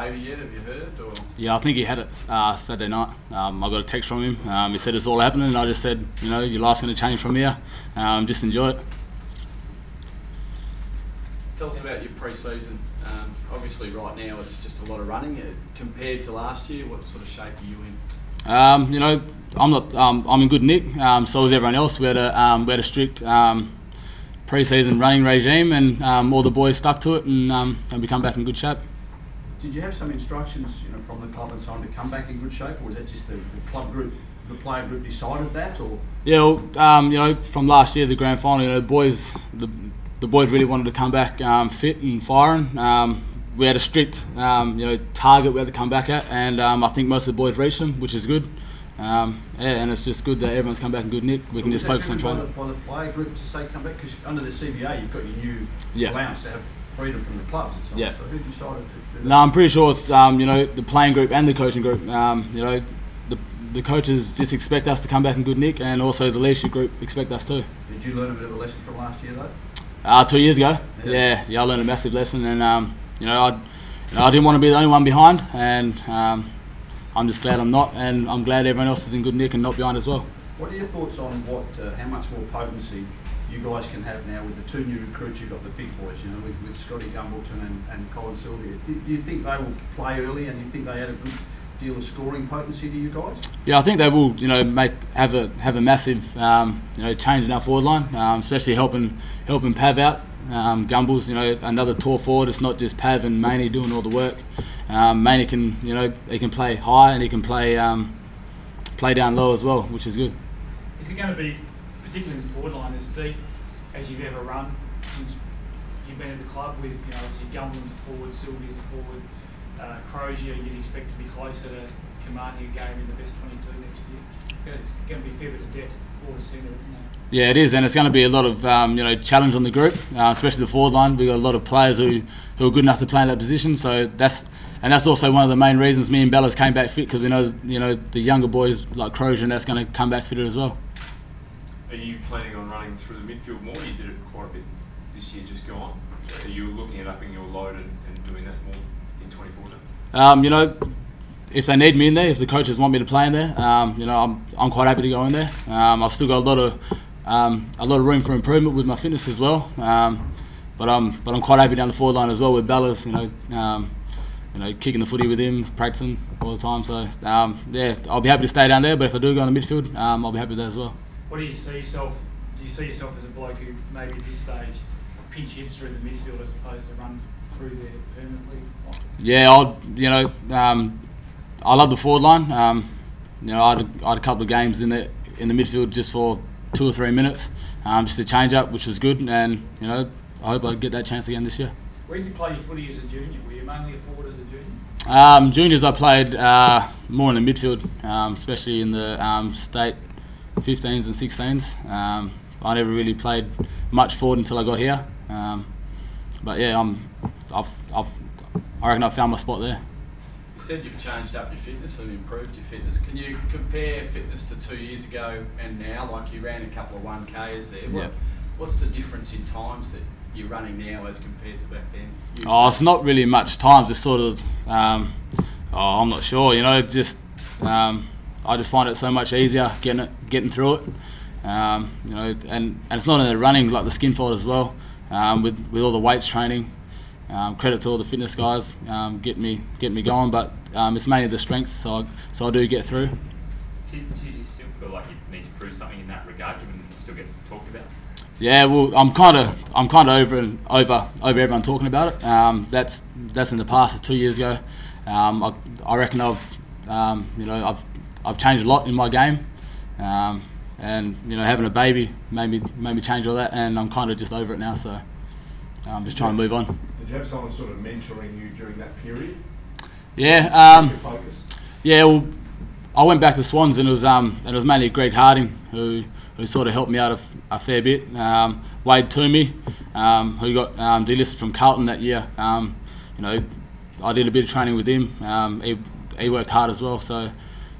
waiver yet? Have you heard? Or? Yeah, I think he had it Saturday night. I got a text from him. He said it's all happening, and I just said, your life's going to change from here. Just enjoy it. Tell us about your pre-season. Obviously, right now it's just a lot of running. Compared to last year, what sort of shape are you in? I'm in good nick. So is everyone else. We had a strict pre-season running regime, and all the boys stuck to it, and we come back in good shape. Did you have some instructions, from the club and so on to come back in good shape, or was that just the club group, the player group decided that, or? Yeah, well, from last year, the grand final, the boys really wanted to come back fit and firing. We had a strict, target we had to come back at, and I think most of the boys reached them, which is good. And it's just good that everyone's come back in good nick. We can just focus on training. By the player group to say come back, because under the CBA you've got your new allowance to have freedom from the clubs and so on. Yeah. So who decided to do that? No, I'm pretty sure it's the playing group and the coaching group. The coaches just expect us to come back in good nick, and also the leadership group expect us too. Did you learn a bit of a lesson from last year though? 2 years ago. Yeah, I learned a massive lesson, and I didn't want to be the only one behind, and I'm just glad I'm not, and I'm glad everyone else is in good nick and not behind as well. What are your thoughts on how much more potency you guys can have now with the two new recruits you've got, the big boys, with Scotty Gumbleton and Colin Sylvia? Do you think they will play early, and do you think they add a good deal of scoring potency to you guys? Yeah, I think they will, have a massive, change in our forward line, especially helping Pav out. Gumbles, another tall forward. It's not just Pav and Maney doing all the work. Maney can, he can play high, and he can play down low as well, which is good. Is it going to be, particularly in the forward line, as deep as you've ever run since you've been at the club with, obviously Gumblin's a forward, Sylvia's a forward, Crozier, you'd expect to be closer to commanding a game in the best 22 next year? It's going to be a fair bit of depth forward to centre, isn't it? Yeah, it is, and it's going to be a lot of challenge on the group, especially the forward line. We've got a lot of players who are good enough to play in that position. So that's also one of the main reasons me and Bellas came back fit, because we know the younger boys like Crozier, and that's going to come back fitter as well. Are you planning on running through the midfield more? You did it quite a bit this year, just gone. Are you looking at upping your load and doing that more in 2014? If they need me in there, if the coaches want me to play in there, I'm quite happy to go in there. I've still got a lot of room for improvement with my fitness as well. But I'm quite happy down the forward line as well with Bellas. Kicking the footy with him, practicing all the time. So I'll be happy to stay down there. But if I do go in the midfield, I'll be happy with that as well. What do you see yourself? Do you see yourself as a bloke who maybe at this stage pinch hits through the midfield as opposed to runs through there permanently? Yeah, I love the forward line. I had a couple of games in the midfield just for 2 or 3 minutes, just a change up, which was good, and I hope I get that chance again this year. Where did you play your footy as a junior? Were you mainly a forward as a junior? Juniors, I played more in the midfield, especially in the state 15s and 16s. I never really played much forward until I got here, but yeah, I reckon I found my spot there. You said you've changed up your fitness and improved your fitness. Can you compare fitness to 2 years ago and now? Like, you ran a couple of 1Ks there. What's the difference in times that you're running now as compared to back then? It's not really much times. It's sort of, I'm not sure. I just find it so much easier getting through it. And it's not only running, like the skin fold as well. With all the weights training. Credit to all the fitness guys, getting me going, but it's mainly the strength, so I do get through. Do you still feel like you need to prove something in that regard, given it still gets talked about? Yeah, well, I'm kind of over everyone talking about it. That's in the past. It's 2 years ago. I reckon I've changed a lot in my game, and having a baby made me change all that, and I'm kind of just over it now. So I'm just trying to move on. Did you have someone sort of mentoring you during that period? Yeah. Yeah. Well, I went back to Swans, and it was mainly Greg Harding who sort of helped me out a fair bit. Wade Toomey, who got delisted from Carlton that year. I did a bit of training with him. He worked hard as well. So,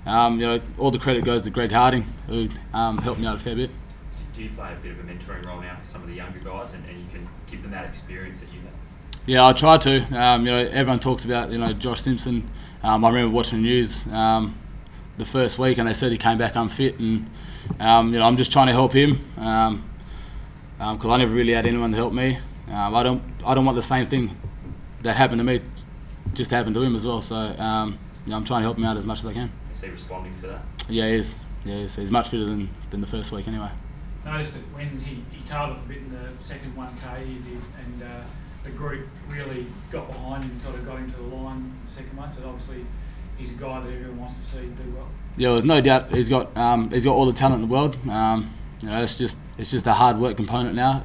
all the credit goes to Greg Harding, who helped me out a fair bit. Do you play a bit of a mentoring role now for some of the younger guys, and you can give them that experience that you have? Yeah, I try to. Everyone talks about Josh Simpson. I remember watching the news the first week, and they said he came back unfit, and I'm just trying to help him because I never really had anyone to help me. I don't want the same thing that happened to me just to happen to him as well. So I'm trying to help him out as much as I can. Is he responding to that? Yeah, he is. Yeah, he's much fitter than the first week anyway. I noticed that when he tailed off a bit in the second 1K he did, and the group really got behind him and sort of got him to the line for the second one. So obviously he's a guy that everyone wants to see do well. Yeah, there's no doubt he's got all the talent in the world. It's just a hard work component now.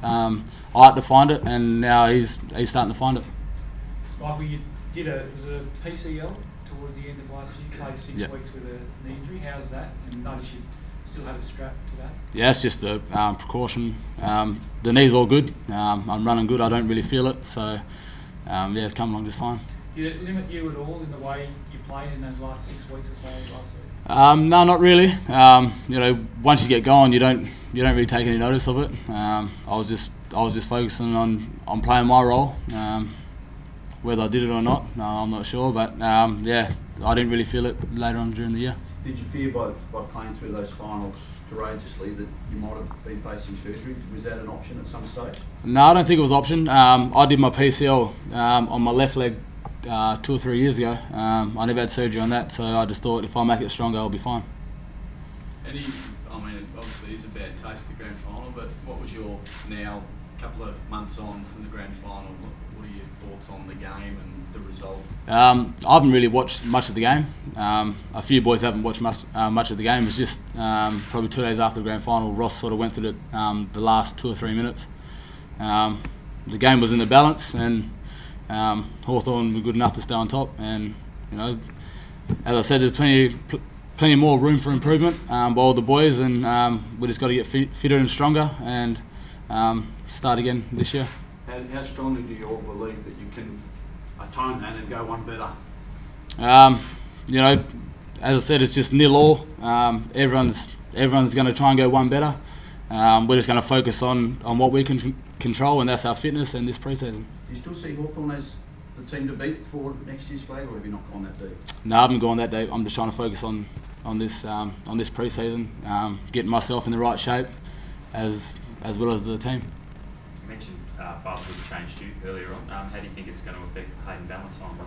I had to find it, and now he's starting to find it. Michael, you did was it a PCL towards the end of last year? You played 6 weeks with a knee injury. How's that? And notice you still have a strap to that. Yeah, it's just a precaution. The knee's all good. I'm running good. I don't really feel it, so it's come along just fine. Did it limit you at all in the way you played in those last 6 weeks or so last week? No, not really. Once you get going, you don't really take any notice of it. I was just focusing on playing my role. Whether I did it or not, I'm not sure. But I didn't really feel it later on during the year. Did you fear by playing through those finals courageously that you might have been facing surgery? Was that an option at some stage? No, I don't think it was an option. I did my PCL on my left leg 2 or 3 years ago. I never had surgery on that, so I just thought if I make it stronger, I'll be fine. And obviously it's a bad taste, the grand final, but what was your now, couple of months on from the grand final, what are your thoughts on the game and the result? I haven't really watched much of the game. A few boys haven't watched much of the game. It was just probably 2 days after the grand final, Ross sort of went through the last 2 or 3 minutes. The game was in the balance, and Hawthorn were good enough to stay on top, and as I said, there's plenty more room for improvement by all the boys, and we just got to get fitter and stronger and start again this year. How strongly do you all believe that you can atone that and go one better? As I said, it's just 0-all. Everyone's going to try and go one better. We're just going to focus on what we can control, and that's our fitness and this pre-season. Do you still see Hawthorn as the team to beat for next year's flag, or have you not gone that deep? No, I haven't gone that deep. I'm just trying to focus on this pre-season, getting myself in the right shape, as well as the team. You mentioned fatherhood changed you earlier on. How do you think it's going to affect Hayden Ballantyne?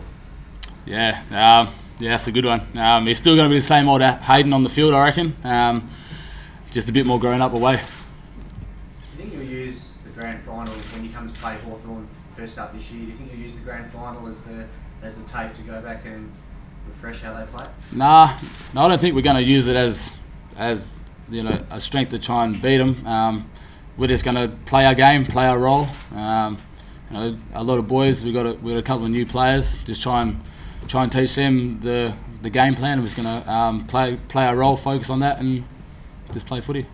Yeah, that's a good one. He's still going to be the same old Hayden on the field, I reckon. Just a bit more grown up away. Do you think you'll use the grand final when you come to play Hawthorn first up this year? Do you think you'll use the grand final as the tape to go back and refresh how they play? No, I don't think we're going to use it as a strength to try and beat them. We're just going to play our game, play our role. A lot of boys. We got a couple of new players. Just try and teach them the game plan. We're just going to play our role, focus on that, and just play footy.